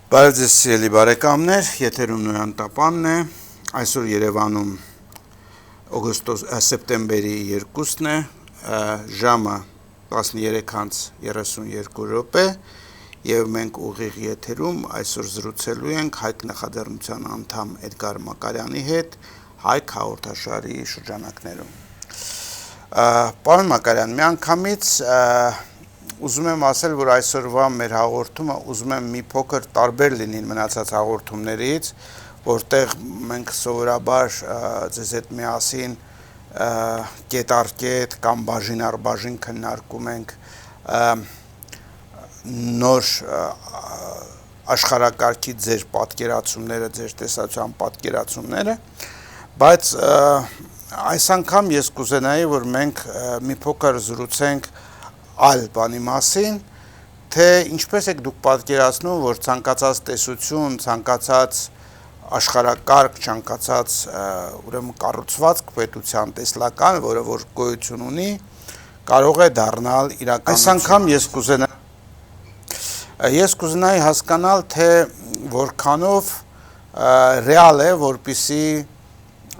Բարև ձեզ սիրելի բարեկամներ, եթերում Նոյան Տապանն է, այսօր Երևանում սեպտեմբերի 2-ն է, ժամը 13:32 եւ մենք ուղիղ եթերում այսօր զրուցելու ենք Հայք նախաձեռնության անդամ Էդգար Մակարյանի հետ Հայք հաղորդաշարի շրջանակներում։ Պարոն Մակարյան, միանգամից ուզում եմ ասել, որ այսօրվա մեր հաղորդումը ուզում եմ մի փոքր տարբեր լինի մնացած հաղորդումներից, որտեղ մենք սովորաբար ձեզ հետ միասին կետ առ կետ կամ բաժին առ բաժին քննարկում ենք նոր աշխարհակարգի ձեր պատկերացումները, ձեր տեսածության պատկերացումները, բայց այս անգամ ես կուզենայի, որ մենք մի փոքր զրուցենք այլ բանի մասին, թե ինչպես եք դուք պատկերացնում, որ ցանկացած տեսություն, ցանկացած աշխարհակարգ, ցանկացած ուրեմն կառուցվածք պետության տեսլական, որը որ գոյություն ունի, կարող է դառնալ իրականություն։ Այս անգամ ես կուզենայի հասկանալ, թե որքանով ռեալ է, որպեսզի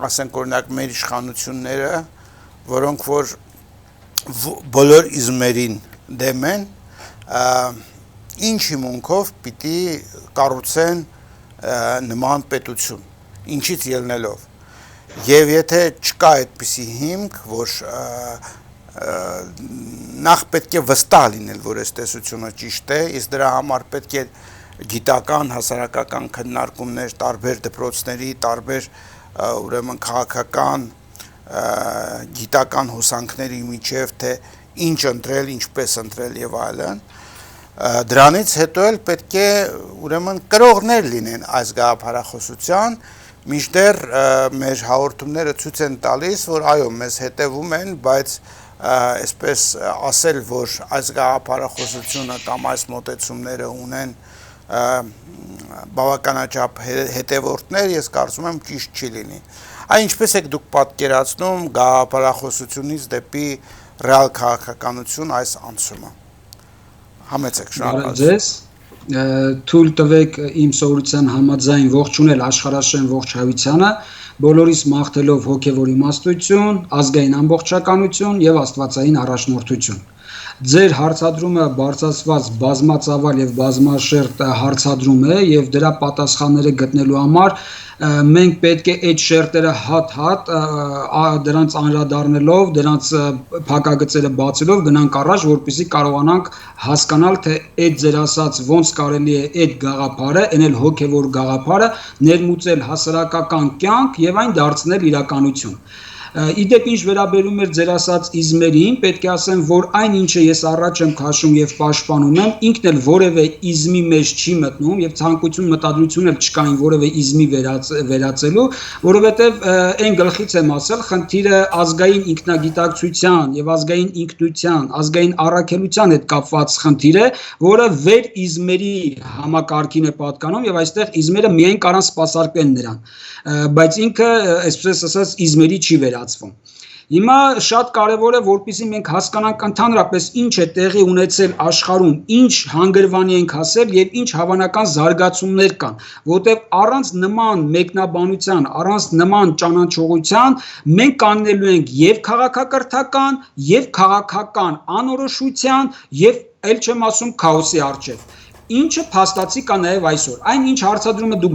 ասենք օրինակ մեր իշխանությունները, որոնք որ բոլոր իզմերին դեմ են, ինչ հիմունքով պիտի կառուցեն նման պետություն, ինչից ելնելով։ Եվ եթե չկա այդպիսի հիմք, որ նախ պետք է վստահ լինել, որ այս տեսությունը ճիշտ է, իսկ դրա համար պետք է գիտական, հասարակական քննարկումներ, տարբեր դպրոցների, տարբեր ուրեմն քաղաքական գիտական հոսանքների միջև, թե ինչ ընտրել, ինչպես ընտրել եւ այլն, դրանից հետո էլ պետք է ուրեմն կրողներ լինեն այս գաղափարախոսության, մինչդեռ մեր հաղորդումները ցույց են տալիս, որ այո, մեզ հետևում են, բայց այսպես ասել, որ այս գաղափարախոսությունը կամ այս մոտեցումները ունեն բավականաչափ հետևորդներ, ես կարծում եմ ճիշտ չի լինի։ Այն ինչպես եք դուք պատկերացնում գաղափարախոսությունից դեպի ռեալ քաղաքականություն այս անցումը։ Համեցեք, շնորհակալություն։ Թույլ տվեք իմ սովորության համաձայն ողջունել աշխարհաշեն ողջ հայությանը, բոլորիս մաղթելով հոգևոր իմաստություն, ազգային ամբողջականություն եւ աստվածային առաջնորդություն։ Ձեր հարցադրումը բարձրացված բազմածավալ եւ բազմաշերտ հարցադրում է եւ դրա պատասխանները գտնելու համար մենք պետք է այդ շերտերը հատ-հատ դրանց անդրադառնալով, դրանց փակագծերը բացելով գնանք առաջ, որպեսզի կարողանանք հասկանալ, թե այդ ձեր ասած ոնց կարելի է այդ գաղափարը, այնել հոգևոր գաղափարը ներմուծել հասարակական կյանք եւ այն դարձնել իրականություն։ Իդեպ ինչ վերաբերում էր ձեր ասած իզմերին, պետք է ասեմ, որ այն ինչը ես առաջ եմ քաշում եւ պաշտպանում եմ, ինքն էլ որևէ իզմի մեջ չի մտնում եւ ցանկություն մտադրություն էլ չկա այն որևէ իզմի վերածելու, որովհետեւ այն գլխից եմ ասել, խնդիրը ազգային ինքնագիտակցության եւ ազգային ինքնության, ազգային առաքելության հետ կապված խնդիր է, որը վեր իզմերի համակարգին է պատկանում եւ այստեղ իզմերը միայն կարան սպասարկեն նրան, բայց ինքը, այսպես ասած, իզմերի չի վերածվում։ Հիմա շատ կարևոր է, որպեսզի մենք հասկանանք ընդհանրապես ինչ է տեղի ունեցել աշխարհում, ինչ հանգրվանի ենք հասել եւ ինչ հավանական զարգացումներ կան, որտեղ առանց նման մեկնաբանության, առանց նման ճանաչողության մենք կաննելու ենք եւ քաղաքակրթական, եւ քաղաքական անորոշության, եւ ել չեմ ասում քաոսի առջև։ Ինչը փաստացի կա նաև այսօր։ Այն ինչ հարցադրումը դուք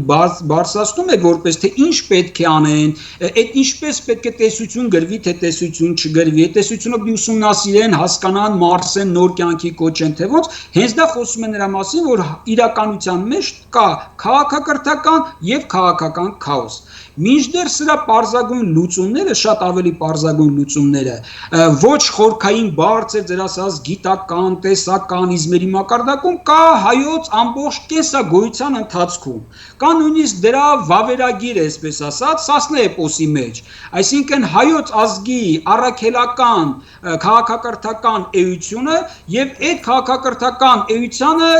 բարձրացնում եք որպես թե ինչ պետք է անեն, այդ ինչպես պետք է տեսություն գրվի, թե տեսություն չգրվի, տեսությունը ուսումնասիրեն, հասկանան, մարսեն, նոր կյանքի կոչեն, թե ոնց, հենց դա խոսում է նրա մասին, որ իրականության մեջ կա քաղաքակրթական եւ քաղաքական քաոս։ Մինչդեռ սրա պարզագույն լուծումները, շատ ավելի պարզագույն լուծումները, ոչ խորքային բարձր ձեր ասած գիտական, տեսական իզմերի մակարդակում կա հայոց ամբողջ կենսագոյության ընթացքում, կա նույնիսկ դրա վավերագիր, այսպես ասած, Սասնա էպոսի մեջ, այսինքն հայոց ազգի առաքելական քաղաքակրթական էությունը եւ այդ քաղաքակրթական էությանը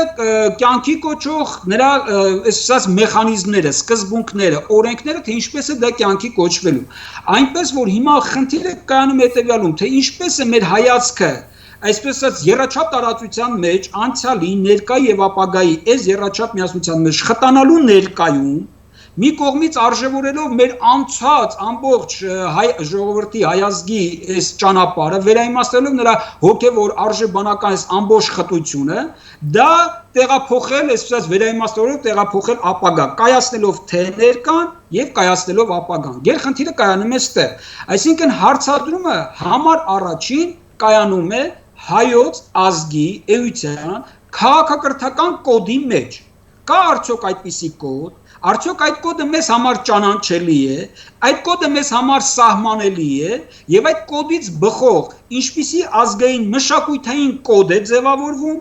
կյանքի կոչող նրա այսպես մեխանիզմները, սկզբունքները, օրենքները, թե ինչպես է դա կյանքի կոչվելու։ Այնպես որ հիմա խնդիրը կայանում հետեւյալում, թե ինչպես է մեր հայացքը այսպես ասած երաչափ տարածության մեջ անցյալի, ներկա եւ ապագայի այս երաչափ միասնության մեջ խտանալու ներկայում մի կողմից արժևորելով մեր անցած ամբողջ հայ ժողովրդի հայազգի այս ճանապարհը վերաիմաստելով նրա հոգեվոր արժեբանական այս ամբողջ խտությունը դա տեղափոխել այսպես վերաիմաստելով տեղափոխել ապագա կայացնելով թե ներկան եւ կայացնելով ապագան գերխնդիրը կայանում է ստեղ այսինքն հարցադրումը համար առաջին կայանում է հայոց ազգի էության քաղաքակրթական կոդի մեջ կա արդյոք այդպիսի կոդ Արդյոք այդ կոդը մեզ համար ճանաչելի է, այդ կոդը մեզ համար սահմանելի է եւ այդ կոդից բխող ինչպիսի ազգային մշակութային կոդ է ձևավորվում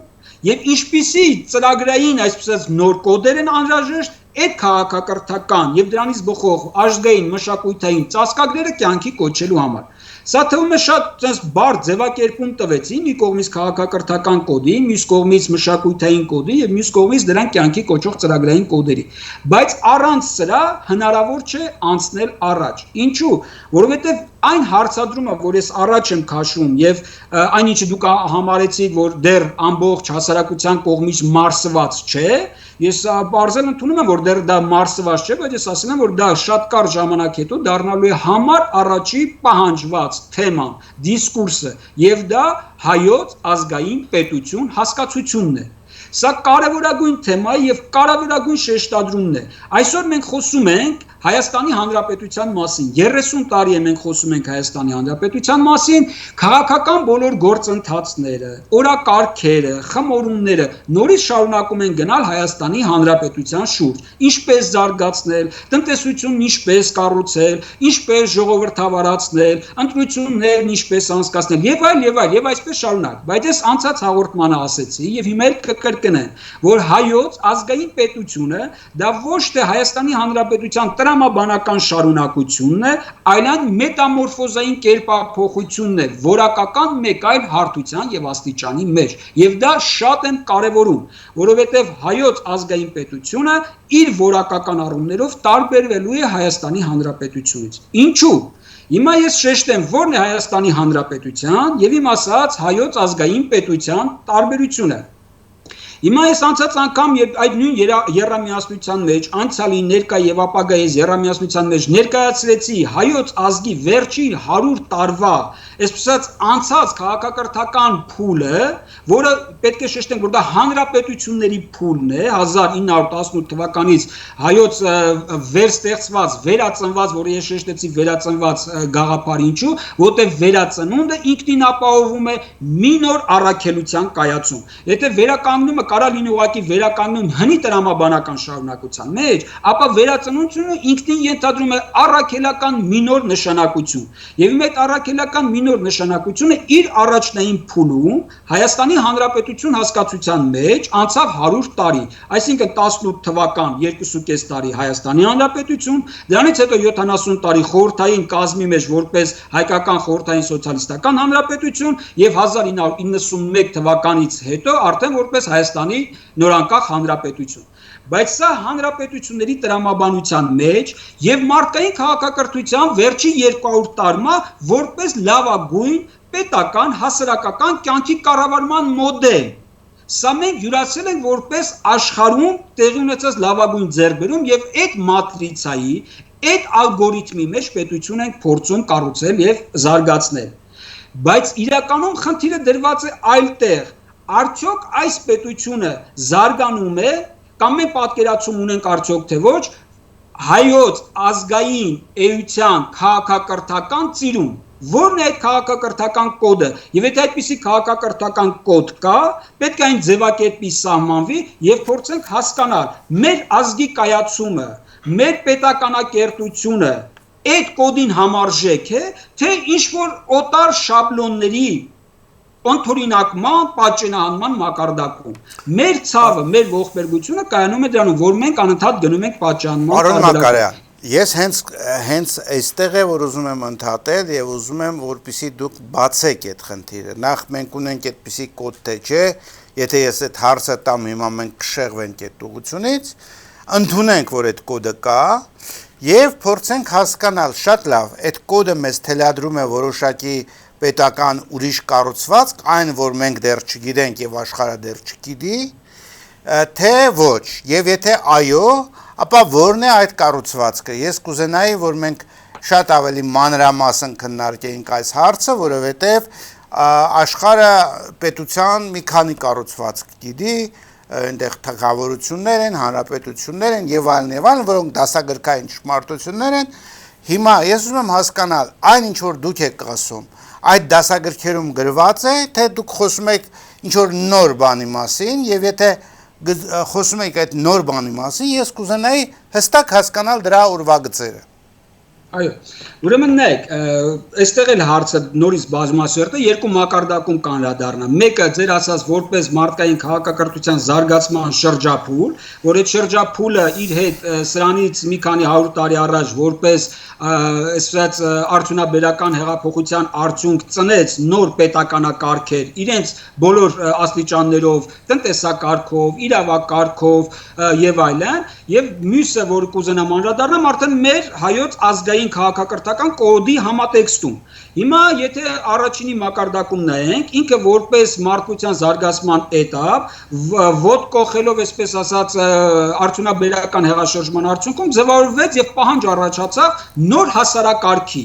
եւ ինչպիսի ծրագրային այսպես նոր կոդեր են անհրաժեշտ այդ քաղաքակրթական եւ դրանից բխող ազգային մշակութային ծածկագրերը կյանքի կոչելու համար Սա թվում է շատ բարդ ձևակերպում տվեցին մի կողմից քաղաքակրթական կոդի, մյուս կողմից մշակութային կոդի եւ մյուս կողմից դրան կյանքի կոչող ծրագրային կոդերի։ Բայց առանց սրա հնարավոր չէ անցնել առաջ։ Ինչու՞, որովհետեւ այն հարցադրումը, որ ես առաջ եմ քաշում եւ այն ինչը դուք համարեցիք, որ դեռ ամբողջ հասարակության կողմից մարսված չէ, ես բարձր ընդունում եմ, որ դեռ դա մարսված չէ, բայց ես ասում եմ, որ դա շատ կարճ ժամանակ հետո դառնալու է համար առաջի պահանջված թեման, դիսկուրսը եւ դա հայոց ազգային պետություն հասկացությունն է։ Սա կարևորագույն թեմա եւ կարևորագույն շեշտադրումն է։ Այսօր մենք խոսում ենք Հայաստանի Հանրապետության մասին 30 տարի է մենք խոսում ենք Հայաստանի Հանրապետության մասին քաղաքական բոլոր գործընթացները օրակարգերը խմորումները նորից շարունակում են գնալ Հայաստանի Հանրապետության շուրջ ինչպես զարգացնել տնտեսությունն ինչպես կառուցել ինչպես ժողովրդավարացնել ընտրություններն ինչպես անցկացնել եւ այսպես շարունակ բայց ես անցած հաղորդմանը ասեցի եւ հիմա էլ կկրկնեմ որ հայոց ազգային պետությունը դա ոչ թե Հայաստանի Հանրապետության տրամաբանական շարունակությունն է, այլ այն մետամորֆոզային կերպափոխությունն է, որակական մեկ այլ հարթության եւ աստիճանի մեջ։ Եվ դա շատ եմ կարևորում, որովհետեւ հայոց ազգային պետությունը իր որակական առումներով տարբերվելու է Հայաստանի Հանրապետությունից։ Ինչու՞։ Հիմա ես շեշտեմ, որն է Հայաստանի Հանրապետության եւ իմ ասած հայոց ազգային պետության տարբերությունը։ Հիմա ես անցած անգամ այդ նույն երամիասնության մեջ անցյալի ներկա եւ ապագայի երամիասնության մեջ ներկայացրեցի հայոց ազգի վերջին 100 տարվա այսպես անցած քաղաքակրթական փուլը, որը պետք է շեշտենք, որ դա հանրապետությունների փուլն է 1918 թվականից հայոց վերստեղծված, վերածնված, որը ես շեշտեցի վերածնված գաղափար ինչու, որտեղ վերածնունդը ինքնին ապահովում է մի նոր առաքելության կայացում։ Եթե վերականգնումը կարա լինի ուղղակի վերականգնում հնի տրամաբանական շարունակության մեջ, ապա վերածնությունը ինքնին ենթադրում է առաքելական մի նոր նշանակություն։ Եվ իմ այդ առաքելական մի նոր նշանակությունը իր առաջնային փուլում Հայաստանի Հանրապետություն հասկացության մեջ անցավ 100 տարի, այսինքն 18 թվական 2.5 տարի Հայաստանի Հանրապետություն, դրանից հետո 70 տարի խորհրդային կազմի մեջ որպես հայկական խորհրդային սոցիալիստական հանրապետություն եւ 1991 թվականից հետո արդեն որպես Հայաստանի նորանկախ հանրապետություն։ Բայց սա հանրապետությունների տրամաբանության մեջ եւ մարդկային քաղաքակրթության վերջի 200 տարվա որպես լավագույն պետական հասարակական կյանքի կառավարման մոդել։ Սա մենք յուրացել ենք որպես աշխարհում տեղի ունեցած լավագույն ձեռքբերում եւ այդ մատրիցայի, այդ ալգորիթմի մեջ պետություն ենք փորձում կառուցել եւ զարգացնել։ Բայց իրականում խնդիրը դրված է այլ տեղ։ Արդյոք այս պետությունը զարգանում է կամ մենք պատկերացում ունենք արդյոք թե ոչ հայոց ազգային էության քաղաքակրթական ծիրուն Որն է այդ քաղաքակրթական կոդը եւ եթե այդպիսի քաղաքակրթական կոդ կա պետք է այն ձևակերպի սահմանվի եւ փորձենք հասկանալ մեր ազգի կայացումը մեր պետականակերտությունը այդ կոդին համարժեք է թե ինչ որ օտար շաբլոնների Ընթորինակման, պատճենահանման մակարդակում։ Մեր ցավը, մեր ողբերգությունը կայանում է դրանում, որ մենք անընդհատ գնում ենք պատճենահանման։ Պարոն Մակարյան, ես հենց այստեղ է որ ուզում եմ ընդհատել եւ ուզում եմ որպեսզի դուք բացեք այդ խնդիրը։ Նախ մենք ունենք այդպիսի կոդ թե չէ, եթե ես այդ հարցը տամ հիմա մենք կշեղվենք այդ ուղությունից, ընդունենք որ այդ կոդը կա եւ փորձենք հասկանալ շատ լավ, այդ կոդը մեզ թելադրում է որոշակի պետական ուրիշ կառուցվածք, այն որ մենք դեռ չգիտենք եւ աշխարհը դեռ չգիտի, թե ոչ, եւ եթե այո, ապա որն է այդ կառուցվածքը։ Ես կուզենայի, որ մենք շատ ավելի մանրամասն քննարկեինք այս հարցը, որովհետեւ աշխարհը պետության մի քանի կառուցվածք գիտի, այնտեղ թագավորություններ են, հանրապետություններ են եւ այլն, որոնք դասագրքային ճշմարտություններ են։ Հիմա ես ուզում եմ հասկանալ, այն ինչ որ դուք եք ասում, այդ դասագրքերում գրված է, թե դուք խոսում եք ինչ որ նոր բանի մասին, եւ եթե խոսում եք այդ նոր բանի մասին, ես կուզենայի հստակ հասկանալ դրա ուրվագծերը։ Այո, ուրեմն նայեք, այստեղ էլ հարցը նորից բազմասերտ է, երկու մակարդակում կանրադառնա։ Մեկը ձեր ասած որպես մարդկային քաղաքակրթության զարգացման շրջափուլ, որ այդ շրջափուլը իր հետ սրանից մի քանի 100 տարի առաջ որպես այսպես արդյունաբերական հեղափոխության արդյունք ծնեց նոր պետականակարգեր, իրենց բոլոր աստիճաններով, տնտեսակարգով, իրավակարգով եւ այլն, եւ մյուսը, որ կուզենամ անդրադառնամ, արդեն մեր հայոց ազգային քաղաքակրթական կոդի համատեքստում։ Հիմա եթե առաջինի մակարդակում նայենք, ինքը որպես մարդկության զարգացման էտապ, ոտ կողելով, այսպես ասած, արդյունաբերական հեղաշրջման արդյունքում ձևավորվեց եւ պահանջ առաջացավ նոր հասարակարգի։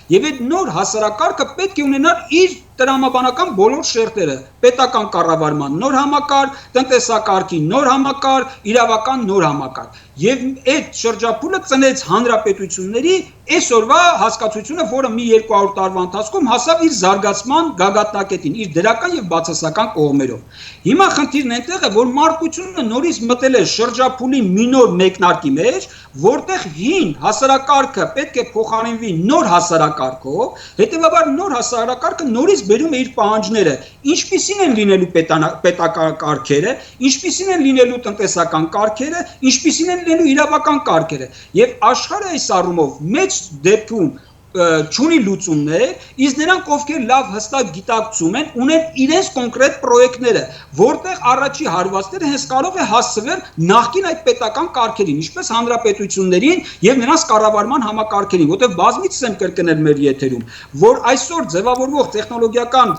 Եվ այդ նոր հասարակարգը պետք է ունենար իր տրամաբանական բոլոր շերտերը, պետական կառավարման նոր համակարգ, տնտեսակարգի նոր համակարգ, իրավական նոր համակարգ։ Եվ այդ շրջափուլը ծնեց հանրապետությունների այսօրվա հասկացությունը, որը մի 200 տարվա ընթացքում հասավ իր զարգացման գագաթնակետին, իր դրական եւ բացասական կողմերով։ Հիմա խնդիրն այնտեղ է, որ մարդկությունը նորից մտել է շրջափուլի մի նոր մեկնարկի մեջ, որտեղ հին հասարակարգը պետք է փոխարինվի նոր հասարակարգով, հետեւաբար նոր հասարակարգը նորից բերում է իր պահանջները, ինչպիսին են լինելու պետական կարգերը, ինչպիսին են լինելու տնտեսական կարգերը, ինչպիսին են լինելու իրավական կարգերը, եւ աշխարհը այս առումով մեծ դեպքում չունի լուծումներ, իսկ նրանք ովքեր լավ հստակ գիտակցում են, ունեն իրենց կոնկրետ պրոյեկտները, որտեղ առաջի հարվածները հենց կարող է հասցվել նախկին այդ պետական կարգերին, ինչպես հանրապետություններին եւ նրանց կառավարման համակարգերին, որտեղ բազմիցս եմ կրկնել մեր եթերում, որ այսօր ձևավորվող տեխնոլոգիական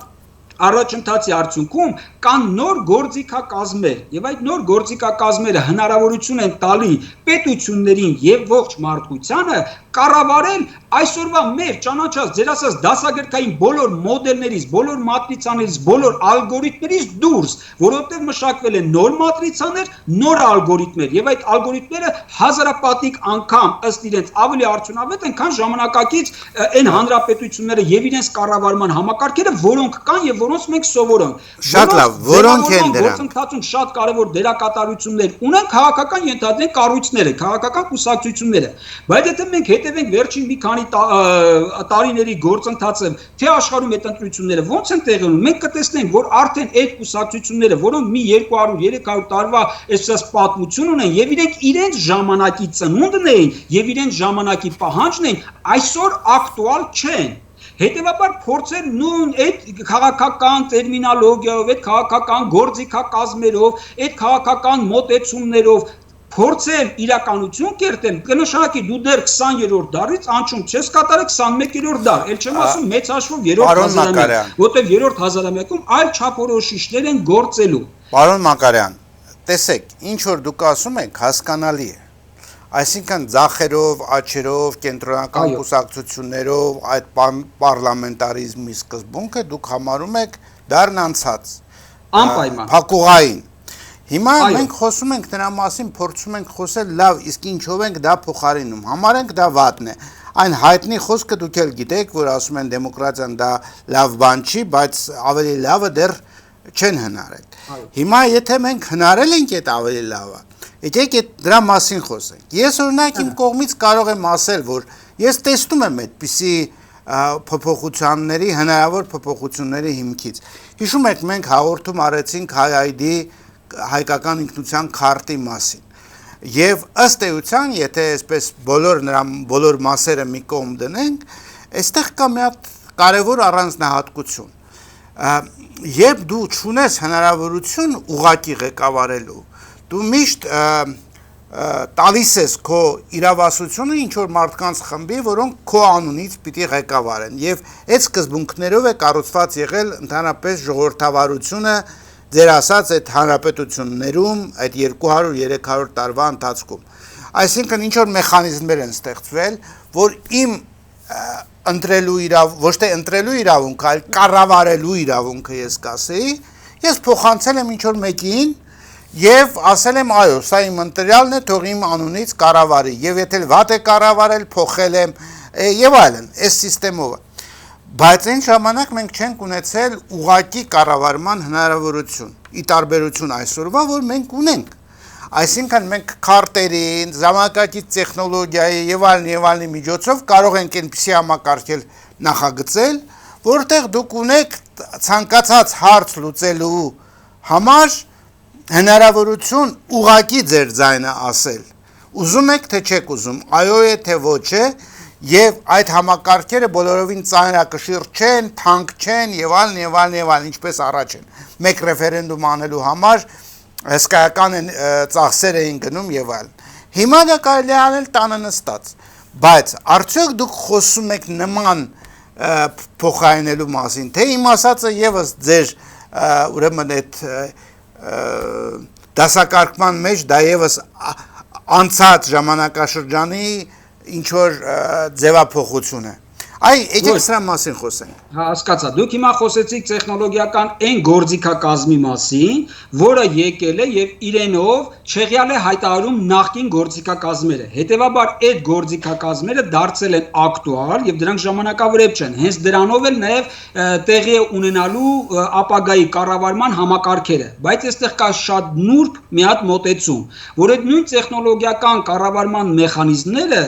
առաջընթացի արդյունքում կան նոր գործիքակազմեր եւ այդ նոր գործիքակազմերը հնարավորություն են տալի պետություններին եւ ողջ մարդկությանը կառավարել այսօրվա մեր ճանաչած ձեր ասած դասագրքային բոլոր մոդելներից, բոլոր մատրիցաներից, բոլոր ալգորիթմներից դուրս, որովհետեւ մշակվել են նոր մատրիցաներ, նոր ալգորիթմեր եւ այդ ալգորիթմերը հազարապատիկ անգամ ըստ իրենց ավելի արդյունավետ են, քան ժամանակակից այն հանրապետությունները եւ իրենց կառավարման համակարգերը, որոնք կան եւ որոնց մենք սովորենք։ Շատ լավ, որոնք են դրանք։ Գործընթացում շատ կարևոր դերակատարություններ ունեն քաղաքական ենթադրեն կառույցները, քաղաքական կուսակցությունները, բայց եթե մենք հետևենք վերջին մի քանի տարիների գործընթացը, թե աշխարհում այդ ընտրությունները ոնց են տեղի ունենում, մենք կտեսնենք, որ արդեն այդ կուսակցությունները, որոնք մի 200-300 տարվա այսպես պատմություն ունեն եւ իրենց ժամանակի ծնունդն էին եւ իրենց ժամանակի պահանջն էին, այսօր ակտուալ չեն։ Հետևաբար փորձել նույն այդ քաղաքական տերմինոլոգիայով, այդ քաղաքական գործիքակազմերով, այդ քաղաքական մոտեցումներով փորձել իրականություն կերտել, կնշանակի դու դեռ 20-րդ դարից անցում չես կատարել 21-րդ դար, ել չեմ ասում մեծ հաշվով 3-րդ հազարամյակ, որտեղ 3-րդ հազարամյակում այլ չափորոշիչներ են գործելու։ Պարոն Մակարյան, տեսեք, ինչ որ դուք ասում եք, հասկանալի է։ Այսինքն ձախերով, աչերով, կենտրոնական կուսակցություններով այդ պարլամենտարիզմի սկզբունքը դուք համարում եք դառն անցած։ Անպայման։ Փակուղային։ Հիմա մենք խոսում ենք դրա մասին, փորձում ենք խոսել լավ, իսկ ինչով ենք դա փոխարինում։ Համարենք դա վատն է։ Այն հայտնի խոսքը դուք էլ գիտեք, որ ասում են դեմոկրատիան դա լավ բան չի, բայց ավելի լավը դեռ չեն հնարել։ Հիմա եթե մենք հնարել ենք այդ ավելի լավը, եկեք դրա մասին խոսենք։ Ես օրինակ իմ կողմից կարող եմ ասել, որ ես տեսնում եմ այդպիսի փոփոխությունների, հնարավոր փոփոխությունների հիմքից։ Հիշում եք, մենք հաղորդում արեցինք հայ-ID հայկական ինքնության քարտի մասին։ Եվ ըստ էության, եթե այսպես բոլոր մասերը մի կողմ դնենք, այստեղ կա մի հատ կարևոր առանձնահատկություն։ Երբ դու չունես հնարավորություն ուղղակի ղեկավարելու, դու միշտ տալիս ես քո իրավասությունը ինչ որ մարդկանց խմբի, որոնք քո անունից պիտի ղեկավարեն, եւ այդ սկզբունքներով է կառուցված եղել ընդհանրապես ժողովրդավարությունը, ձեր ասած այդ հանրապետություններում այդ 200-300 տարվա ընթացքում։ Այսինքն ինչ որ մեխանիզմներ են ստեղծվել, որ իմ ոչ թե ընտրելու իրավունքը, այլ կառավարելու իրավունքը ես կասեի, ես փոխանցել եմ ինչ որ մեկին եւ ասել եմ այո, սա իմ ընտրյալն է, թող իմ անունից կառավարի, եւ եթե վատ է կառավարել, փոխել եմ եւ այլն, այս համակարգով։ Բայց այն ժամանակ մենք չենք ունեցել ուղղակի կառավարման հնարավորություն, ի տարբերություն այսօրվա, որ մենք ունենք։ Այսինքն մենք քարտերին, ժամանակակից տեխնոլոգիայի եւ այլնի միջոցով կարող ենք այնպիսի համակարգել նախագծել, որտեղ դուք ունեք ցանկացած հարց լուծելու համար հնարավորություն ուղղակի ձեր ձայնը ասել։ Ուզում եք թե չեք ուզում, այո է թե ոչ է, եւ այդ համակարգերը բոլորովին ծանրակշիռ չեն, թանկ չեն եւ այլն, ինչպես առաջ են։ Մեկ ռեֆերենդում անելու համար հսկայական ծախսեր էին գնում եւ այլն։ Հիմա դա կարելի է անել տանը նստած, բայց արդյոք դուք խոսում եք նման փոխարինելու մասին, թե իմ ասածը եւս ձեր ուրեմն այդ դասակարգման մեջ դա եւս անցած ժամանակաշրջանի ինչ որ ձևափոխություն է։ Այ եկեք սրա մասին խոսենք։ Հասկացա, դուք հիմա խոսեցիք տեխնոլոգիական այն գործիքակազմի մասին, որը եկել է եւ իրենով չեղյալ է հայտարարում նախկին գործիքակազմերը։ Հետևաբար այդ գործիքակազմերը դարձել են ակտուալ եւ դրանք ժամանակավրեպ չեն։ Հենց դրանով էլ նաեւ տեղի է ունենալու ապագայի կառավարման համակարգերը։ Բայց այստեղ կա շատ նուրբ մի հատ մոտեցում, որ այդ նույն տեխնոլոգիական կառավարման մեխանիզմները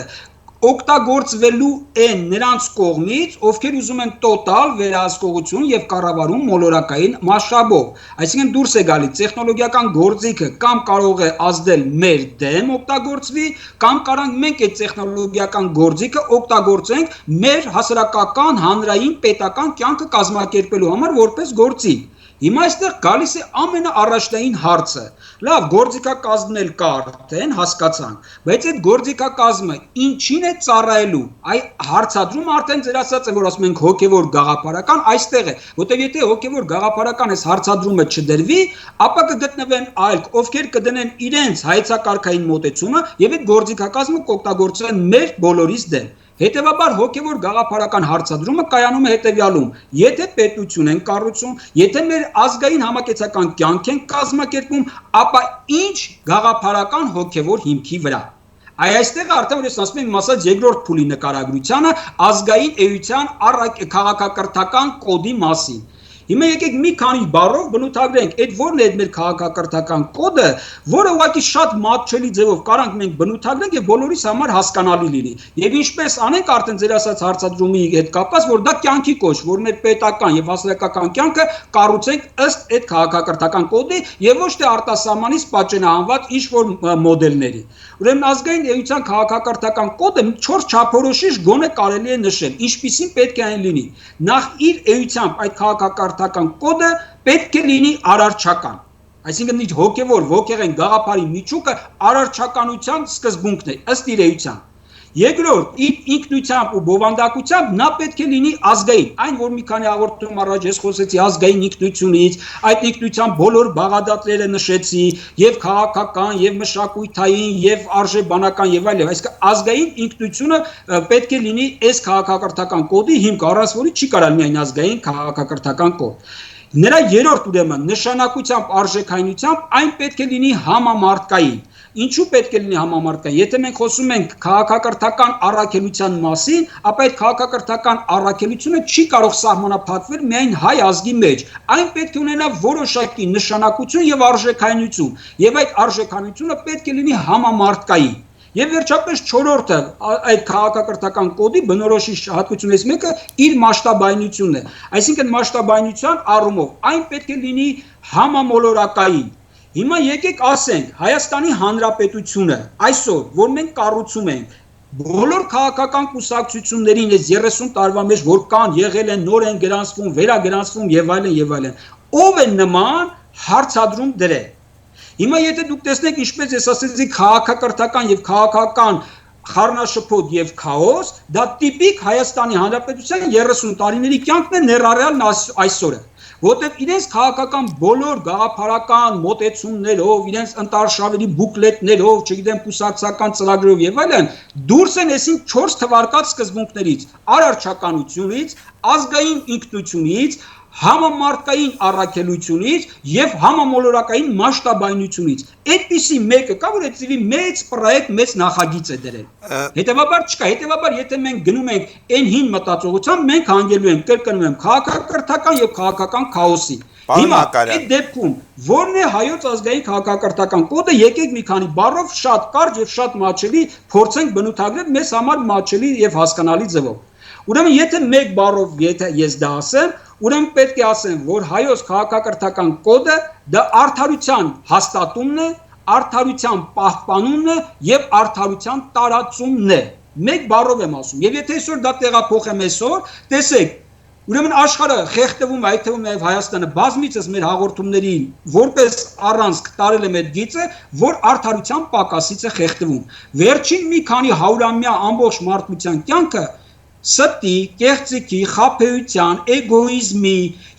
օգտագործվելու են նրանց կողմից, ովքեր ուզում են տոտալ վերահսկողություն եւ կառավարում մոլորակային մասշտաբով։ Այսինքն դուրս է գալի տեխնոլոգիական գործիքը կամ կարող է ազդել մեր դեմ օգտագործվի, կամ կարող մենք այդ տեխնոլոգիական գործիքը օգտագործենք մեր հասարակական, հանրային, պետական կյանքը կազմակերպելու համար որպես գործիք։ Հիմա այստեղ գալիս է ամենաառաջնային հարցը։ Լավ, գործիքակազմն էլ կա արդեն, հասկացանք, բայց այդ գործիքակազմը ինչին է ծառայելու։ Այ հարցադրումը արդեն ձեր ասած է, որ ասում ենք հոգևոր գաղափարական, այստեղ է, որտեղ եթե հոգևոր գաղափարական այս հարցադրումը չդրվի, ապա կգտնվեն այլ, ովքեր կդնեն իրենց հայեցակարգային մոտեցումը եւ այդ գործիքակազմը կօգտագործեն մեր բոլորիս դեմ։ Հետևաբար հոգևոր գաղափարական հարցադրումը կայանում է հետևյալում. եթե պետություն են կառուցում, եթե մեր ազգային համակեցական կյանք են կազմակերպում, ապա ինչ գաղափարական հոգևոր հիմքի վրա։ Այստեղ արդեն որ ես ասում եմ ասած երկրորդ փուլի նկարագրությանը ազգային էության քաղաքակրթական կոդի մասին։ Հիմա եկեք մի քանի բառով բնութագրենք, այդ ո՞րն է մեր քաղաքակրթական կոդը, որը ուղղակի շատ մատչելի ձևով կարանք մենք բնութագրենք եւ բոլորիս համար հասկանալի լինի։ Եվ ինչպես անենք արդեն ձեր ասած հարցադրումի հետ կապված, որ դա կյանքի կոչ, որ մեր պետական եւ հասարակական կյանքը կառուցենք ըստ այդ քաղաքակրթական կոդի եւ ոչ թե արտասահմանից պատճենահանված ինչ որ մոդելների։ Ուրեմն ազգային էության քաղաքակրթական կոդը 4 չափորոշիչ գոնե կարելի է նշել, ինչպիսին պետք է այն լինի։ Նախ իր էությամբ այդ քաղաքակրթական կոդը պետք է լինի արարչական։ Այսինքն իր հոգևոր ոգեղեն գաղափարի միջուկը արարչականության սկզբունքն է ըստ իր էության։ Երկրորդ, ինքնությամբ ու բովանդակությամբ նա պետք է լինի ազգային, այն որ մի քանի հաղորդում առաջ ես խոսեցի ազգային ինքնությունից, այդ ինքնության բոլոր բաղադրատները նշեցի, եւ քաղաքական, եւ մշակութային, եւ արժեբանական եւ այլն, այսինքն ազգային ինքնությունը պետք է լինի այս քաղաքակրթական կոդի հիմք, առանց որի չի կարող միայն ազգային քաղաքակրթական կոդ։ Նրա երրորդ ուրեմն նշանակությամբ արժեքայնությամբ այն պետք է լինի համամարտկային։ Ինչու պետք է լինի համամարտկային։ Եթե մենք խոսում ենք քաղաքակրթական առաքելության մասին, ապա այդ քաղաքակրթական առաքելությունը չի կարող սահմանափակվել միայն հայ ազգի մեջ։ Այն պետք է ունենա որոշակի նշանակություն եւ արժեքայնություն, եւ այդ արժեքայնությունը պետք է լինի համամարտկային։ Եվ վերջապես չորրորդը այդ քաղաքակրթական կոդի բնորոշիչ հատկությունից մեկը իր մասշտաբայնությունն է։ Այսինքն մասշտաբայնության առումով այն պետք է լինի համամոլորակային։ Հիմա եկեք ասենք Հայաստանի Հանրապետությունը այսօր, որ մենք կառուցում ենք, բոլոր քաղաքական կուսակցություններին այս 30 տարվա մեջ որ կան, եղել են, նոր են գրանցվում, վերագրանցվում եւ այլն, ով է նման հարցադրում դրել։ Հիմա եթե դուք տեսնեք ինչպես ես ասեցի քաղաքակրթական եւ քաղաքական խառնաշփոթ եւ քաոս, դա տիպիկ Հայաստանի Հանրապետության 30 տարիների կյանքն է ներառյալ այսօրը, որտեղ իրենց քաղաքական բոլոր գաղափարական մոտեցումներով, իրենց ընտարշավերի բուկլետներով, չգիտեմ, կուսակցական ծրագրերով եւ այլն, դուրս են այսին 4 թվարկած սկզբունքներից՝ արարչականությունից, ազգային ինքնությունից, համամարտկային առաքելությունից եւ համամոլորակային մասշտաբայնությունից։ Այդպիսի մեկը կա, որ այդպիսի մեծ պրոյեկտ, մեծ նախագիծ է դրել։ Հետևաբար չկա, հետևաբար եթե մենք գնում ենք այն հին մտածողությամբ, մենք հանգելու ենք, կրկնում եմ, քաղաքակրթական եւ քաղաքական քաոսի։ Հիմա այդ դեպքում որն է հայոց ազգային քաղաքակրթական կոդը, եկեք մի քանի բառով շատ կարճ եւ շատ մատչելի փորձենք բնութագրել մեզ համար մատչելի եւ հասկանալի ձևով։ Ուրեմն եթե մեկ բառով եթե ես դա ասեմ, ուրեմն պետք է ասեմ, որ հայոց քաղաքակրթական կոդը դա արդարության հաստատումն է, արդարության պահպանումն է եւ արդարության տարածումն է։ Մեկ բառով եմ ասում։ Եվ եթե այսօր դա տեղափոխեմ այսօր, տեսեք, ուրեմն աշխարհը խեղդվում, այդ թվում նաև Հայաստանը բազմիցս մեր հաղորդումների որպես առանցք տարել է մեր գիծը, որ արդարության պակասից է խեղդվում։ Վերջին մի քանի հարյուրամյա ամբողջ մարդկության կյանքը ստի, կեղծիքի, խաբեության, էգոիզմի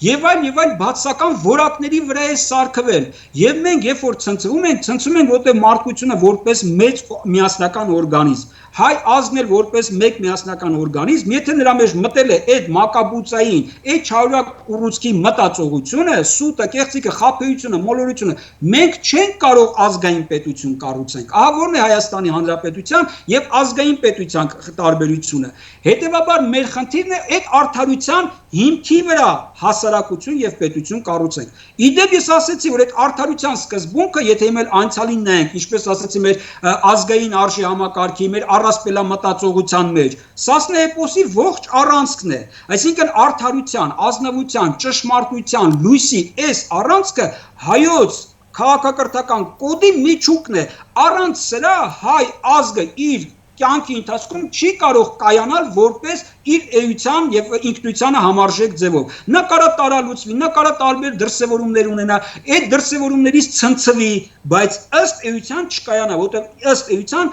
եւ այլ բացական որակների վրա է սարքվել։ Եվ մենք երբ որ ցնցվում ենք, որտեղ մարդկությունը որպես մեծ միասնական օրգանիզմ, հայ ազգն էլ որպես մեկ միասնական օրգանիզմ, եթե նրա մեջ մտել է այդ մակաբուծային, այդ չարյակ ուռուցքի մտածողությունը, սուտը, կեղծիքը, խաբեությունը, մոլորությունը, մենք չենք կարող ազգային պետություն կառուցենք։ Ահա որն է Հայաստանի Հանրապետության եւ ազգային պետության տարբերությունը։ Հետևաբար մեր խնդիրն է այդ արդարության հիմքի վրա հասարակություն եւ պետություն կառուցենք։ Իդեպ ես ասացի, որ այդ արդարության սկզբունքը, եթե մենք անցյալին նայենք, ինչպես ասացի, մեր ազգային արժի համակարգի, մեր առասպելա մտածողության մեջ, Սասնա էպոսի ողջ առանցքն է։ Այսինքն արդարության, ազնվության, ճշմարտության, լույսի այս առանցքը հայոց քաղաքակրթական կոդի միջուկն է։ Առանց սրա հայ ազգը իր կյանքի ընթացքում չի կարող կայանալ որպես իր էության եւ ինքնությանը համարժեք ձևով։ Նա կարա տարալուծվի, նա կարա տարբեր դրսևորումներ ունենա, այդ դրսևորումներից ցնցվի, բայց ըստ էության չկայանա, որտեղ ըստ էության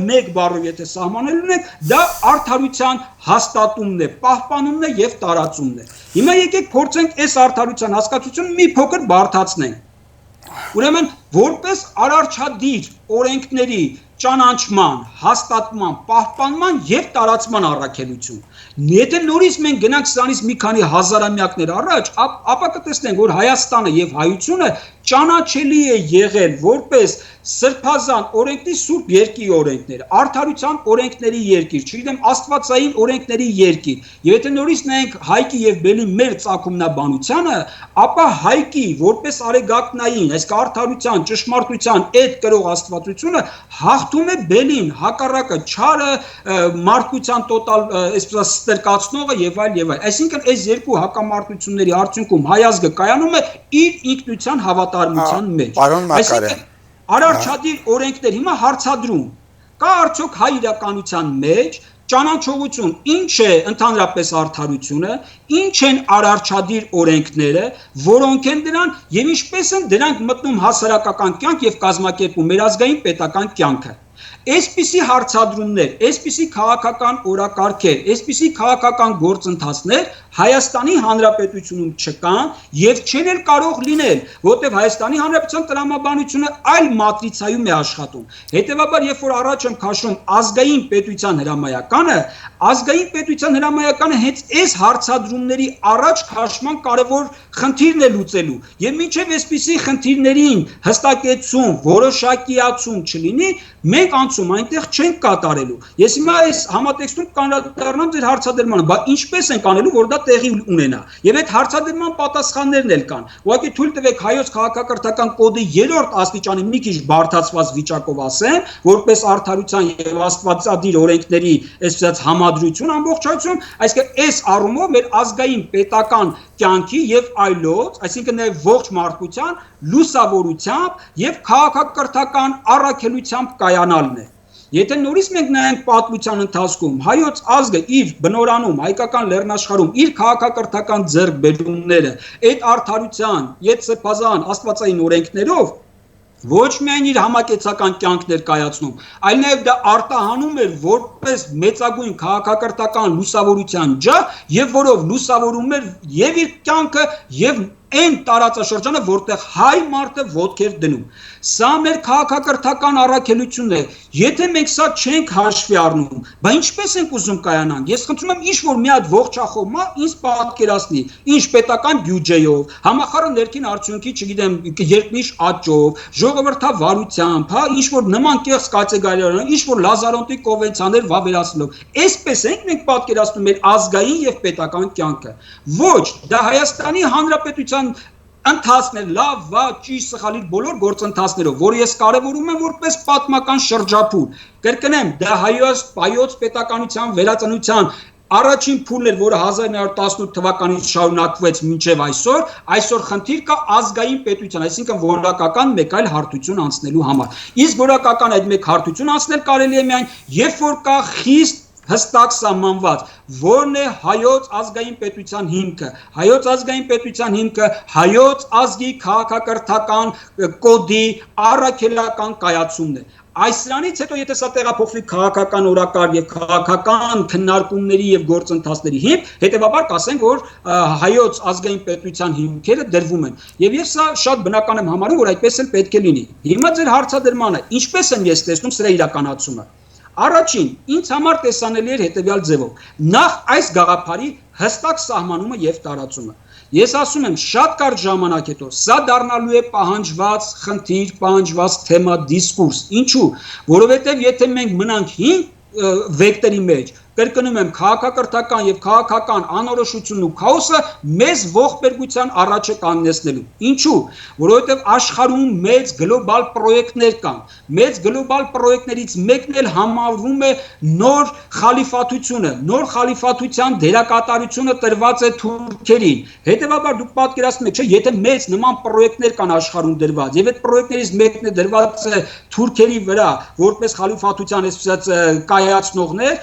մեկ բառով եթե սահմանելու ենք, դա արդարության հաստատումն է, պահպանումն է եւ տարածումն է։ Հիմա եկեք փորձենք այս արդարության հասկացությունը մի փոքր բարդացնենք։ Ուրեմն որպես արարչադիր օրենքների ճանաչման, հաստատման, պահպանման եւ տարածման առաքելություն։ Եթե նորից մենք գնանք սրանից մի քանի հազարամյակներ առաջ, ապա կտեսնենք, որ Հայաստանը եւ հայությունը ճանաչելի է եղել որպես սրբազան օրենքների սուրբ երկրի օրենքներ, արդարության օրենքների երկիր, չգիտեմ, աստվածային օրենքների երկիր։ Եվ եթե նորից նայենք Հայկի եւ Բելի մեր ծագումնաբանությանը, ապա Հայկի որպես արեգակնային, այսինքն արդարության, ճշմարտության այդ կրող աստվածությունը հաղթում է Բելին, հակառակը չարը, մարդկության տոտալ, այսպես ստրկացնողը եւ այլ։ Այսինքն այս երկու հակամարտությունների արդյունքում հայ ազգը կայանում է իր ինքնության հավատարմության մեջ։ Այսինքն արարչադիր օրենքներ հիմա հարցադրում կա արդյոք հայ իրականության մեջ ճանաչողություն, ինչ է ընդհանրապես արդարությունը, ինչ են արարչադիր օրենքները, որոնք են դրան եւ ինչպես են դրանք մտնում հասարակական կյանք եւ կազմակերպում մեր ազգային պետական կյանքը։ Այսպիսի հարցադրումներ, այսպիսի քաղաքական օրակարգեր, այսպիսի քաղաքական գործընթացներ Հայաստանի Հանրապետությունում չկան եւ չեն էլ կարող լինել, որտեղ Հայաստանի Հանրապետության տրամաբանությունը այլ մատրիցայում է աշխատում։ Հետևաբար, երբ որ առաջ եմ քաշում ազգային պետության հրամայականը հենց այս հարցադրումների առաջ քաշման կարևոր խնդիրն է լուծելու։ Եվ մինչև այսպիսի խնդիրներին հստակեցում, որոշակիացում չլինի, մենք անցում այնտեղ չենք կատարելու։ Ես հիմա այս համատեքստում կանդրադառնամ ձեր հարցադրմանը, բայց ինչպես ենք անելու, որ դա տեղի ունենա։ Եվ այդ հարցադրման պատասխաններն էլ կան։ Ուղղակի թույլ տվեք հայոց քաղաքակրթական կոդի 3-րդ աստիճանի մի քիչ բարդացված վիճակով ասեմ, որպես արդարության եւ աստվածադիր օրենքների այսպես համադրություն ամբողջություն, այսինքն այս առումով մեր ազգային պետական կյանքի եւ այլոց, այսինքն նաեւ ողջ մարդկության լուսավորությամբ եւ քաղաքակրթական առաքելությամբ կայանալն է։ Եթե նորից մենք նայենք պատմության ընթացքում հայոց ազգը իր բնորանում հայկական լեռնաշխարհում իր քաղաքակրթական ձեռքբերումները այդ արդարության, այդ սրբազան աստվածային օրենքներով Ոչ միայն իր համակեցական կյանք ներկայացնում, այլ նաև դա արտահանում էր որպես մեծագույն քաղաքակրթական լուսավորության ջահ, եւ որով լուսավորում էր եւ իր կյանքը եւ այն տարածաշրջանը, որտեղ հայ մարդը ոտք էր դնում։ Սա մեր քաղաքակրթական առաքելությունն է։ Եթե մենք սա չենք հաշվի առնում, բա ինչպես ենք ուզում կայանանք։ Ես խնդրում եմ ինչ-որ մի հատ ողջախոհ ինձ պատկերացնի, ինչ պետական բյուջեով, համախառն ներքին արդյունքի, չգիտեմ, երկնիշ աճով, ժողովրդավարությամբ, հա, ինչ-որ նման կեղծ կատեգորիաներով, ինչ-որ Լազարոնտի կոնվենցիաներ վավերացնելով։ Այսպես ենք մենք պատկերացնում մեր ազգային եւ պետական կյանքը։ Ոչ, դա Հայաստանի Հանրապետության ընթացն է, լավ, վատ, ճիշտ, սխալիր բոլոր գործընթացներով, որը ես կարևորում եմ որպես պատմական շրջափուլ։ Կրկնեմ, դա հայոց պետականության վերածնության առաջին փուլն էր, որը 1918 թվականից շարունակվեց մինչև այսօր խնդիր կա ազգային պետության, այսինքն որակական մեկ այլ հարթություն անցնելու համար։ Իսկ որակական այդ մեկ հարթություն անցնել կարելի է միայն, երբ որ կա խիստ հստակ սահմանված, որն է հայոց ազգային պետության հիմքը։ Հայոց ազգային պետության հիմքը հայոց ազգի քաղաքակրթական կոդի առաքելական կայացումն է։ Այսրանից հետո եթե սա տեղափոխվի քաղաքական օրակարգ եւ քաղաքական քննարկումների եւ գործընթացների հիմք, հետեւաբար կասենք, որ հայոց ազգային պետության հիմքերը դրվում են։ Եվ ես սա շատ բնական եմ համարում, որ այդպես էլ պետք է լինի։ Հիմա ձեր հարցադրմանը, ինչպես եմ ես տեսնում սրա իրականացումը։ Առաջին, ինձ համար տեսանելի էր հետևյալ ձևով. նախ այս գաղափարի հստակ սահմանումը եւ տարածումը։ Ես ասում եմ, շատ կարճ ժամանակ հետո սա դառնալու է պահանջված խնդիր, պահանջված թեմա, դիսկուրս։ Ինչու՞։ Որովհետեւ եթե մենք մնանք հին վեկտորի մեջ, կրկնում եմ, քաղաքակրթական եւ քաղաքական անորոշությունն ու քաոսը մեզ ողբերգության առաջ է կանգնեցնելու։ Ինչու՞։ Որովհետեւ աշխարհում մեծ գլոբալ պրոյեկտներ կան։ Մեծ գլոբալ պրոյեկտներից մեկն էլ համարվում է նոր խալիֆաթությունը, նոր խալիֆաթության դերակատարությունը տրված է թուրքերին։ Հետևաբար դուք պատկերացնում եք, չէ, եթե մեծ նման պրոյեկտներ կան աշխարհում դրված, եւ այդ պրոյեկտներից մեկն է դրված թուրքերի վրա, որպես խալիֆաթության այսպես կայացնողներ,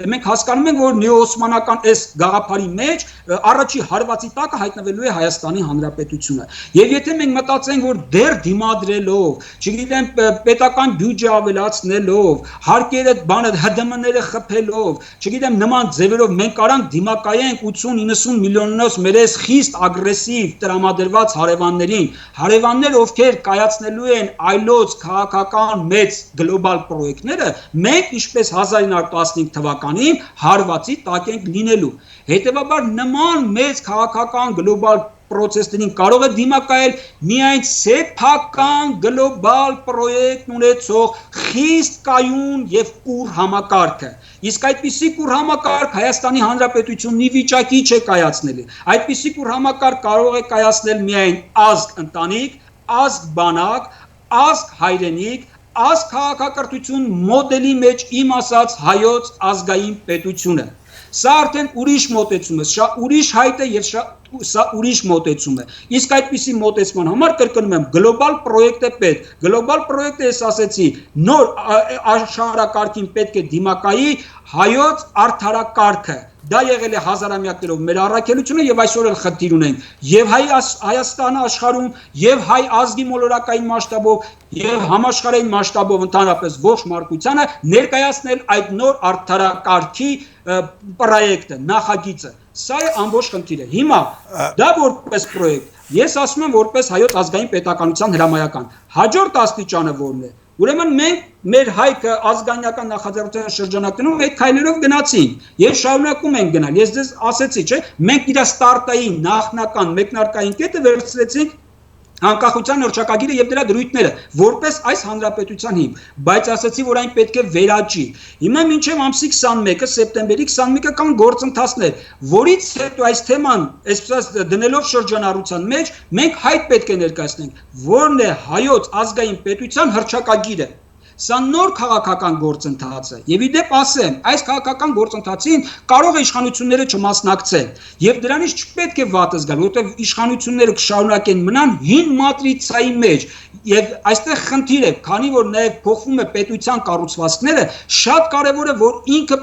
մենք հասկանում ենք, որ նեոօսմանական այս գաղափարի մեջ առաջի հարվածի տակը հայտնվելու է Հայաստանի Հանրապետությունը։ Եվ եթե մենք մտածենք, որ դեռ դիմադրելով, չգիտեմ, պետական բյուջե ավելացնելով, հարկերը, ՀԴՄ-ները խփելով, չգիտեմ, նման ձևերով մենք կարանք դիմակայենք 80-90 միլիոնով մեր այս խիստ ագրեսիվ տրամադրված հարևաններ, ովքեր կայացնելու են այլոց քաղաքական մեծ գլոբալ պրոյեկտները, մենք ինչպես 1915 թվականին հարվածի տակ ենք լինելու։ Հետևաբար նման մեծ քաղաքական գլոբալ պրոցեսներին կարող է դիմակայել միայն սեփական գլոբալ պրոյեկտ ունեցող խիստ կայուն եւ կուռ համակարգը։ Իսկ այդպիսի կուռ համակարգ Հայաստանի Հանրապետությունն ի վիճակի չէ կայացնել։ Այդպիսի կուռ համակարգ կարող է կայացնել միայն ազգ ընտանիք, ազգ բանակ, ազգ հայրենիք, ազգ քաղաքակրթություն մոդելի մեջ իմ ասած հայոց ազգային պետությունը։ Սա արդեն ուրիշ մոտեցում է, սա ուրիշ հայտ է եւ սա ուրիշ մոտեցում է։ Իսկ այդպիսի մոտեցման համար կրկնում եմ, գլոբալ պրոյեկտ է պետք։ Գլոբալ պրոյեկտը ես ասեցի, նոր աշխարհակարգին պետք է դիմակայի հայոց արդարակարգը։ Դա եղել է հազարամյակներով մեր առաքելությունը եւ այսօր էլ խնդիր ունենք եւ Հայաստանը աշխարհում եւ հայ ազգի մոլորակային մասշտաբով եւ համաշխարհային մասշտաբով ընդհանրապես ողջ մարդկությանը ներկայացնել այդ նոր արդարակարգի պրոյեկտը, նախագիծը։ Սա է ամբողջ խնդիրը։ Հիմա դա որպես պրոյեկտ ես ասում եմ որպես հայոց ազգային պետականության հրամայական։ Հաջորդ աստիճանը որն է։ Ուրեմն մենք մեր հայքը ազգանյական նախաձեռնության շրջանակներում այդ քայլերով գնացինք եւ շարունակում ենք գնալ։ Ես ձեզ ասեցի, չէ՞, մենք իր ստարտային նախնական մեկնարկային կետը վերցրեցինք անկախության հռչակագիրը եւ դրա դրույթները որպես այս հանրապետության հիմք, բայց ասացի, որ այն պետք է վերաճի։ Հիմա մինչեւ ամսի 21-ը, սեպտեմբերի 21-ը կան գործընթացներ, որից հետո այս թեման, այսպես դնելով շրջանառության մեջ, մենք հայտ պետք է ներկայացնենք, որն է հայոց ազգային պետության հռչակագիրը։ Սա նոր քաղաքական գործընթաց է։ Եվ իդեպ ասեմ, այս քաղաքական գործընթացին կարող է իշխանությունները չմասնակցել, եւ դրանից չպետք է վատ զգալ, որովհետեւ իշխանությունները կշարունակեն մնան հին մատրիցայի մեջ, եւ այստեղ խնդիր է, քանի որ նաեւ փոխվում է պետության կառուցվածքները, շատ կարեւոր է, որ ինքը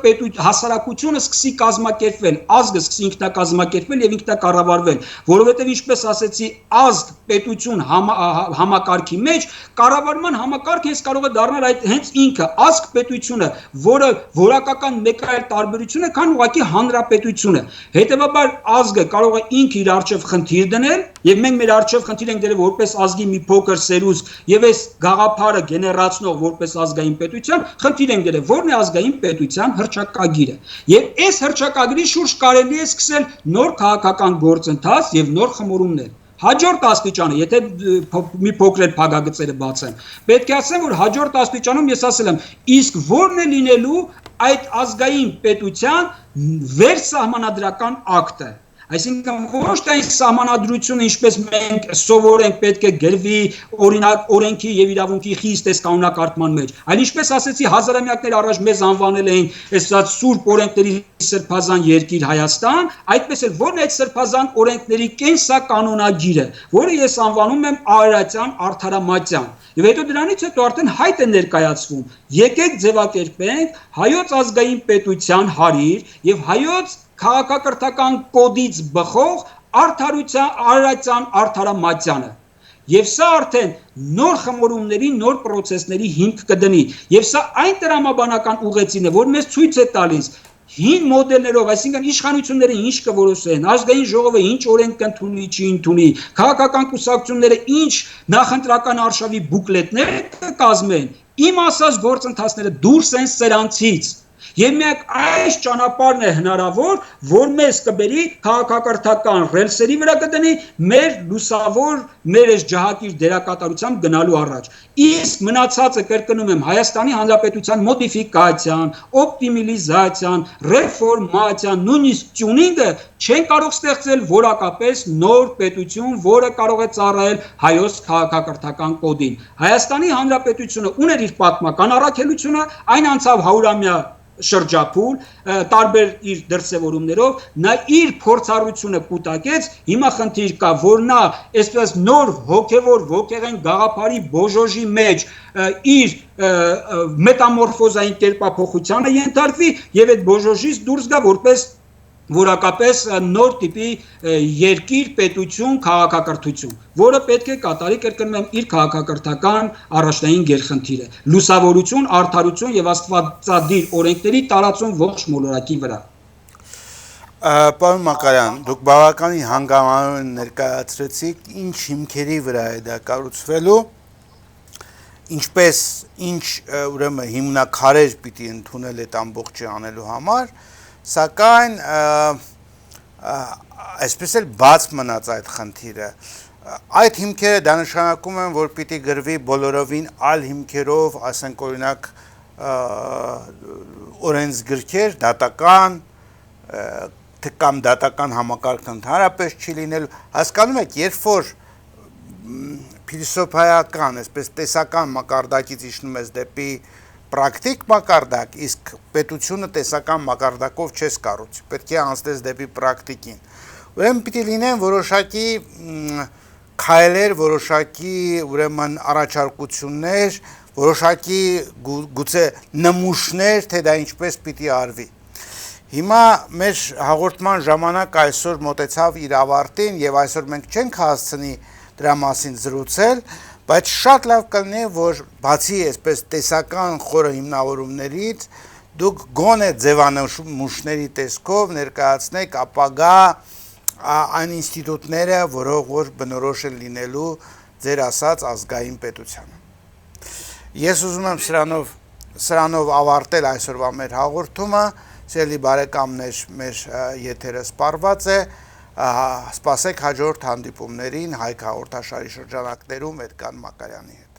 հասարակությունը սկսի կազմակերպվել, ազգը սկսի ինքնակազմակերպվել եւ ինքնակառավարվել, որովհետեւ ինչպես ասեցի, ազգ պետություն համակարգի մեջ կառավարման համակարգը հենց կարող է դառնալ այդ հենց ինքը ազգ պետությունը, որը որակական մեկ այլ տարբերություն է, քան ուղղակի հանրապետությունը։ Հետևաբար ազգը կարող է ինքը իր արժեվ խնդիր դնել, եւ մենք մեր արժեվ խնդիր ենք դրել որպես ազգի մի փոքր սերուս եւ այս գաղափարը գեներացնող որպես ազգային պետության խնդիր ենք դրել, որն է ազգային պետության հռչակագիրը։ Եվ այս հռչակագրի շուրջ կարելի է սկսել նոր քաղաքական գործընթաց եւ նոր խմորումներ։ Հաջորդ աստիճանը, եթե մի փոքր փակագծերը բացեմ, պետք է ասեմ, որ հաջորդ աստիճանում ես ասել եմ, իսկ ո՞րն է լինելու այդ ազգային պետության վերսահմանադրական ակտը։ Այսինքն ոչ թե այս սահմանադրությունը, ինչպես մենք սովորենք, պետք է գրվի օրինակ օրենքի եւ իրավունքի խիստ այս կանոնակարգման մեջ, այլ ինչպես ասեցի, հազարամյակներ առաջ մեզ անվանել էին այսած սուրբ օրենքների սրբազան երկիր Հայաստան, այդպես էլ ո՞րն է այդ սրբազան օրենքների կենսականոնագիրը, որը ես անվանում եմ Արարատյան արդարամատյան։ Եվ հետո դրանից հետո արդեն հայտ է ներկայացվում։ Եկեք ձևակերպենք հայոց ազգային պետության հարիր եւ հայոց քաղաքակրթական կոդից բխող Արարատյան արդարամատյանը։ Եվ սա արդեն նոր խմորումների, նոր պրոցեսների հիմք կդնի։ Եվ սա այն տրամաբանական ուղեցին է, որ մեզ ցույց է տալիս հին մոդելներով, այսինքն իշխանությունները ինչ կորոշեն, ազգային ժողովը ինչ օրենք կընդունի, չի ընդունի, քաղաքական կուսակցությունները ինչ նախընտրական արշավի բուկլետներ կկազմեն, իմ ասած գործընթացները դուրս են սրանցից։ Եվ միակ այս ճանապարհն է հնարավոր, որ մեզ կբերի քաղաքակրթական ռելսերի վրա կդնի մեր լուսավոր, մեր այս ջահակիր դերակատարությամբ գնալու առաջ։ Իսկ մնացածը կրկնում եմ Հայաստանի Հանրապետության մոդիֆիկացիան, օպտիմիզացիան, ռեֆորմացիան, նույնիսկ տյունինգը չեն կարող ստեղծել որակապես նոր պետություն, որը կարող է ծառայել հայոց քաղաքակրթական կոդին։ Հայաստանի Հանրապետությունը ուներ իր պատմական առաքելությունը, այն անցավ 100-ամյա շրջափուլ, տարբեր իր դրսևորումներով, նա իր փորձառությունը կուտակեց, հիմա խնդիր կա, որ նա այսպես նոր հոգևոր ոգեղեն գաղափարի բոժոժի մեջ իր մետամորֆոզային կերպափոխությանը ենթարկվի եւ այդ բոժոժից դուրս գա որպես որակապես նոր տիպի երկիր, պետություն, քաղաքակրթություն, որը պետք է կատարի, կրկնում եմ, իր քաղաքակրթական առաջնային գերխնդիրը՝ լուսավորություն, արդարություն եւ աստվածադիր օրենքների տարածում ողջ մոլորակի վրա։ Պարոն Մակարյան, դուք բավականին հանգամանորեն ներկայացրեցիք, ինչ հիմքերի վրա է դա կառուցվելու, ինչպես ինչ ուրեմն հիմնաքարեր պիտի ընդունել այդ ամբողջը անելու համար, սակայն այսպես էլ բաց մնաց այդ խնդիրը։ Այդ հիմքերը դա նշանակում են, որ պիտի գրվի բոլորովին այլ հիմքերով, ասենք օրինակ օրենսգրքեր, դատական կամ դատական համակարգ ընդհանրապես չի լինելու։ Հասկանում եք, երբ որ փիլիսոփայական, այսպես տեսական մակարդակից իջնում ես դեպի պրակտիկ մակարդակ, իսկ պետությունը տեսական մակարդակով չես կառուցի, պետք է անցնես դեպի պրակտիկին։ Ուրեմն պիտի լինեն որոշակի քայլեր, որոշակի ուրեմն առաջարկություններ, որոշակի գուցե նմուշներ, թե դա ինչպես պիտի արվի։ Հիմա մեր հաղորդման ժամանակ այսօր մոտեցավ իր ավարտին եւ այսօր մենք չենք հասցնի դրա մասին զրուցել, բայց շատ լավ կլինի, որ բացի այսպես տեսական խորը հիմնավորումներից դուք գոնե ձևանմուշների տեսքով ներկայացնեք ապագա այն ինստիտուտները, որով որ բնորոշ են լինելու ձեր ասած ազգային պետությանը։ Ես ուզում եմ սրանով ավարտել այսօրվա մեր հաղորդումը, սիրելի բարեկամներ, մեր եթերը սպառված է, սպասեք հաջորդ հանդիպումներին Հայք հաղորդաշարի շրջանակներում Էդգար Մակարյանի հետ։